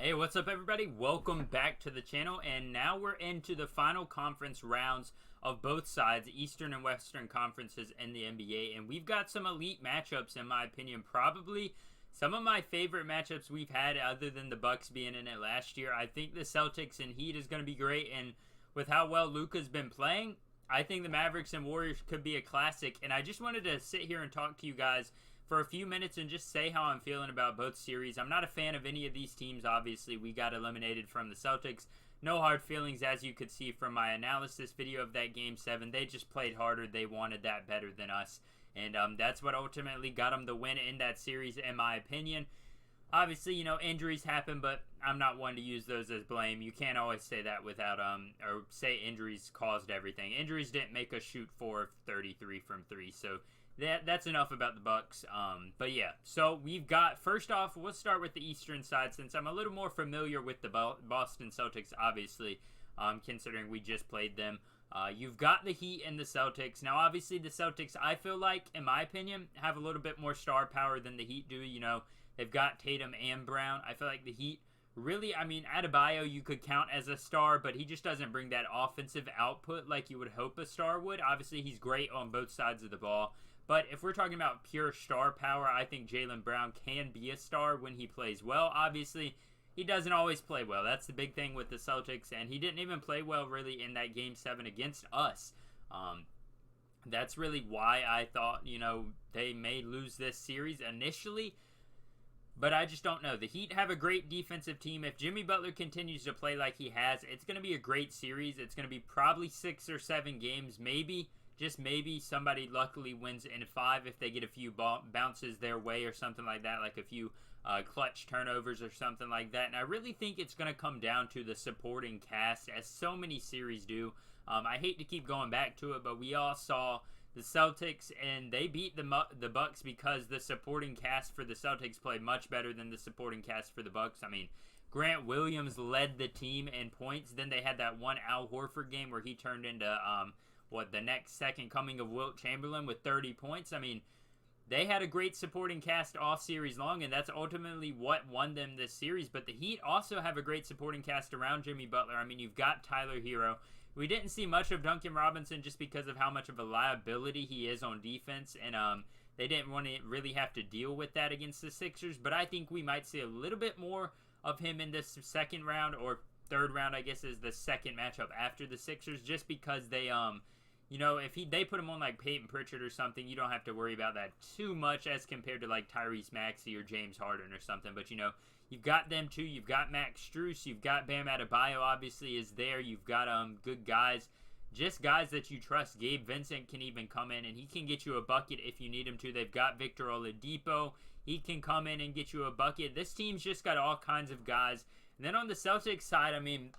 Hey, what's up everybody? Welcome back to the channel, and now we're into the final conference rounds of both sides, Eastern and Western conferences in the NBA, and we've got some elite matchups in my opinion. Probably some of my favorite matchups we've had other than the Bucks being in it last year. I think the Celtics and Heat is going to be great, and with how well Luka's been playing, I think the Mavericks and Warriors could be a classic, and I just wanted to sit here and talk to you guys for a few minutes and just say how I'm feeling about both series. I'm not a fan of any of these teams, obviously. We got eliminated from the Celtics. No hard feelings, as you could see from my analysis video of that Game 7. They just played harder. They wanted that better than us. And that's what ultimately got them the win in that series, in my opinion. Obviously, you know, injuries happen, but I'm not one to use those as blame. You can't always say that without, or say injuries caused everything. Injuries didn't make us shoot 4 of 33 from 3, so that's enough about the Bucks. But yeah, so we've got, first off, we'll start with the Eastern side since I'm a little more familiar with the Boston Celtics, obviously, considering we just played them. You've got the Heat and the Celtics. Now, obviously, the Celtics, I feel like, in my opinion, have a little bit more star power than the Heat do. You know, they've got Tatum and Brown. I feel like the Heat, really, I mean, Adebayo you could count as a star, but he just doesn't bring that offensive output like you would hope a star would. Obviously, he's great on both sides of the ball. But if we're talking about pure star power, I think Jaylen Brown can be a star when he plays well. Obviously, he doesn't always play well. That's the big thing with the Celtics, and he didn't even play well really in that Game 7 against us. That's really why I thought, you know, they may lose this series initially, but I just don't know. The Heat have a great defensive team. If Jimmy Butler continues to play like he has, it's going to be a great series. It's going to be probably 6 or 7 games, maybe. Just maybe somebody luckily wins in 5 if they get a few bounces their way or something like that, like a few clutch turnovers or something like that. And I really think it's going to come down to the supporting cast, as so many series do. I hate to keep going back to it, but we all saw the Celtics, and they beat the Bucks because the supporting cast for the Celtics played much better than the supporting cast for the Bucks. I mean, Grant Williams led the team in points. Then they had that one Al Horford game where he turned into the next second coming of Wilt Chamberlain with 30 points. I mean, they had a great supporting cast off series long, and that's ultimately what won them this series. But the Heat also have a great supporting cast around Jimmy Butler. I mean, you've got Tyler Hero. We didn't see much of Duncan Robinson just because of how much of a liability he is on defense, and they didn't want to really have to deal with that against the Sixers. But I think we might see a little bit more of him in this second round, or third round, I guess, is the second matchup after the Sixers, just because they you know, if they put him on like Peyton Pritchard or something, you don't have to worry about that too much as compared to like Tyrese Maxey or James Harden or something. But, you know, you've got them too. You've got Max Strus. You've got Bam Adebayo, obviously, is there. You've got good guys, just guys that you trust. Gabe Vincent can even come in, and he can get you a bucket if you need him to. They've got Victor Oladipo. He can come in and get you a bucket. This team's just got all kinds of guys. And then on the Celtics side, I mean,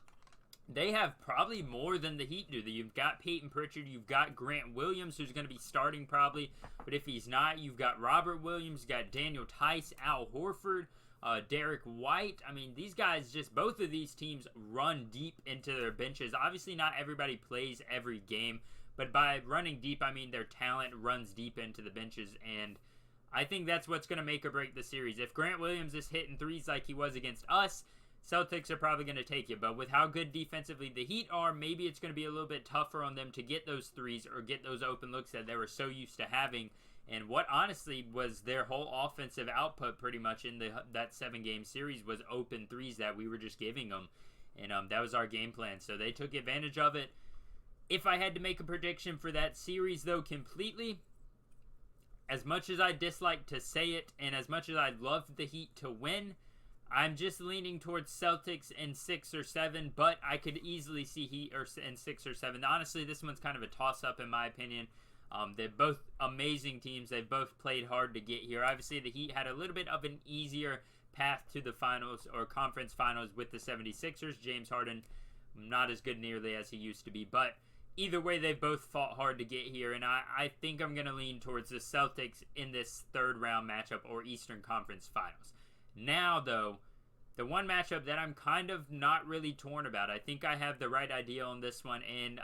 they have probably more than the Heat do. You've got Peyton Pritchard. You've got Grant Williams, who's going to be starting probably. But if he's not, you've got Robert Williams. You've got Daniel Tice, Al Horford, Derek White. I mean, these guys, just both of these teams run deep into their benches. Obviously, not everybody plays every game. But by running deep, I mean their talent runs deep into the benches. And I think that's what's going to make or break the series. If Grant Williams is hitting threes like he was against us, Celtics are probably going to take you. But with how good defensively the Heat are, maybe it's going to be a little bit tougher on them to get those threes or get those open looks that they were so used to having. And what honestly was their whole offensive output pretty much in that 7-game series was open threes that we were just giving them. And that was our game plan. So they took advantage of it. If I had to make a prediction for that series, though, completely, as much as I dislike to say it and as much as I'd love the Heat to win, I'm just leaning towards Celtics in 6 or 7, but I could easily see Heat in 6 or 7. Honestly, this one's kind of a toss-up in my opinion. They're both amazing teams. They've both played hard to get here. Obviously, the Heat had a little bit of an easier path to the finals or conference finals with the 76ers. James Harden, not as good nearly as he used to be, but either way, they've both fought hard to get here, and I think I'm going to lean towards the Celtics in this third-round matchup or Eastern Conference Finals. Now, though, the one matchup that I'm kind of not really torn about, I think I have the right idea on this one, and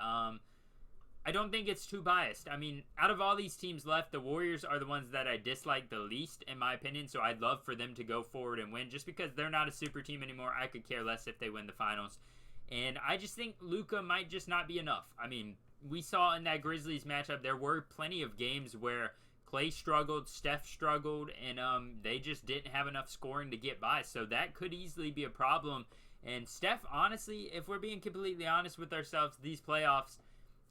I don't think it's too biased. I mean, out of all these teams left, the Warriors are the ones that I dislike the least, in my opinion. So I'd love for them to go forward and win. Just because they're not a super team anymore, I could care less if they win the finals. And I just think Luka might just not be enough. I mean, we saw in that Grizzlies matchup, there were plenty of games where Klay struggled, Steph struggled, and they just didn't have enough scoring to get by. So that could easily be a problem. And Steph, honestly, if we're being completely honest with ourselves, these playoffs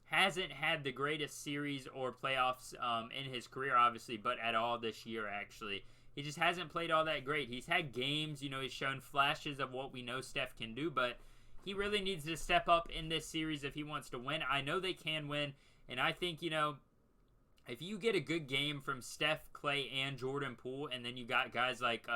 hasn't had the greatest series or playoffs in his career, obviously, but at all this year, actually. He just hasn't played all that great. He's had games, you know, he's shown flashes of what we know Steph can do, but he really needs to step up in this series if he wants to win. I know they can win, and I think, you know, if you get a good game from Steph, Klay, and Jordan Poole, and then you got guys like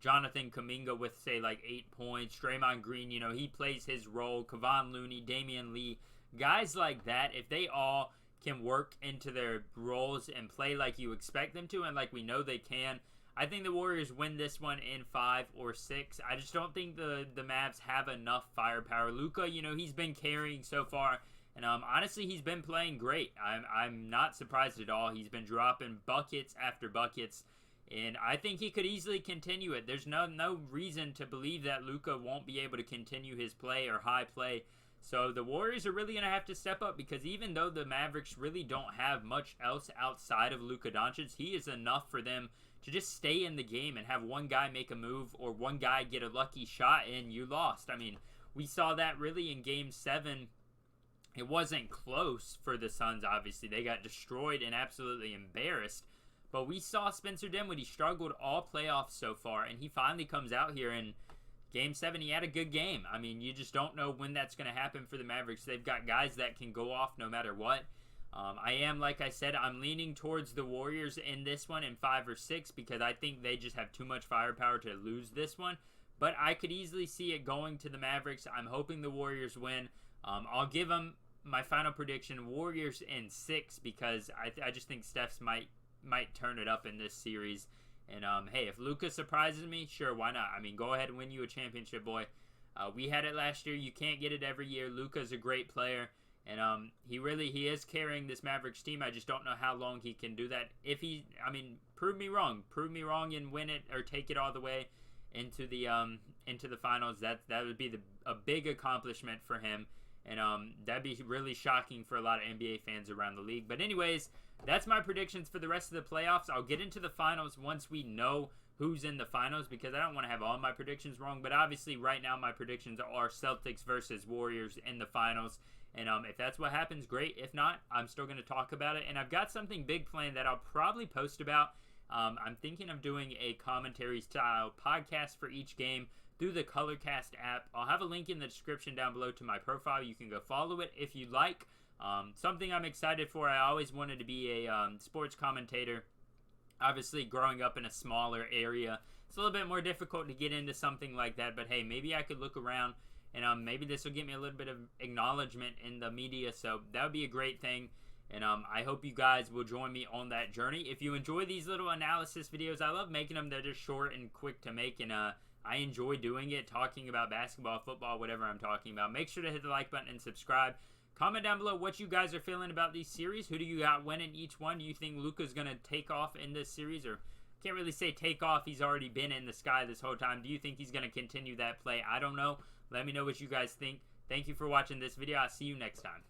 Jonathan Kuminga with, say, like 8 points, Draymond Green, you know, he plays his role, Kevon Looney, Damian Lee, guys like that, if they all can work into their roles and play like you expect them to and like we know they can, I think the Warriors win this one in 5 or 6. I just don't think the Mavs have enough firepower. Luka, you know, he's been carrying so far, and honestly, he's been playing great. I'm not surprised at all. He's been dropping buckets after buckets, and I think he could easily continue it. There's no reason to believe that Luka won't be able to continue his play or high play. So the Warriors are really going to have to step up, because even though the Mavericks really don't have much else outside of Luka Doncic, he is enough for them to just stay in the game and have one guy make a move or one guy get a lucky shot and you lost. I mean, we saw that really in Game 7. It wasn't close for the Suns, obviously. They got destroyed and absolutely embarrassed. But we saw Spencer Dinwiddie struggled all playoffs so far, and he finally comes out here and Game 7, he had a good game. I mean, you just don't know when that's going to happen for the Mavericks. They've got guys that can go off no matter what. Like I said, I'm leaning towards the Warriors in this one in 5 or 6 because I think they just have too much firepower to lose this one. But I could easily see it going to the Mavericks. I'm hoping the Warriors win. I'll give them my final prediction, Warriors in 6, because I just think Steph's might turn it up in this series. And, hey, if Luka surprises me, sure, why not? I mean, go ahead and win you a championship, boy. We had it last year. You can't get it every year. Luka's a great player. And he is carrying this Mavericks team. I just don't know how long he can do that. Prove me wrong. Prove me wrong and win it or take it all the way into the finals. That would be a big accomplishment for him. And that'd be really shocking for a lot of NBA fans around the league. But anyways, that's my predictions for the rest of the playoffs. I'll get into the finals once we know who's in the finals, because I don't want to have all my predictions wrong. But obviously right now my predictions are Celtics versus Warriors in the finals. And if that's what happens, great. If not, I'm still going to talk about it. And I've got something big planned that I'll probably post about. I'm thinking of doing a commentary style podcast for each game through the Colorcast app. I'll have a link in the description down below to my profile. You can go follow it if you'd like. Something I'm excited for. I always wanted to be a sports commentator. Obviously, growing up in a smaller area, it's a little bit more difficult to get into something like that. But hey, maybe I could look around, and maybe this will get me a little bit of acknowledgement in the media. So that would be a great thing. And I hope you guys will join me on that journey. If you enjoy these little analysis videos, I love making them. They're just short and quick to make, and I enjoy doing it, talking about basketball, football, whatever I'm talking about. Make sure to hit the like button and subscribe. Comment down below what you guys are feeling about these series. Who do you got winning each one? Do you think Luka's going to take off in this series? Or can't really say take off. He's already been in the sky this whole time. Do you think he's going to continue that play? I don't know. Let me know what you guys think. Thank you for watching this video. I'll see you next time.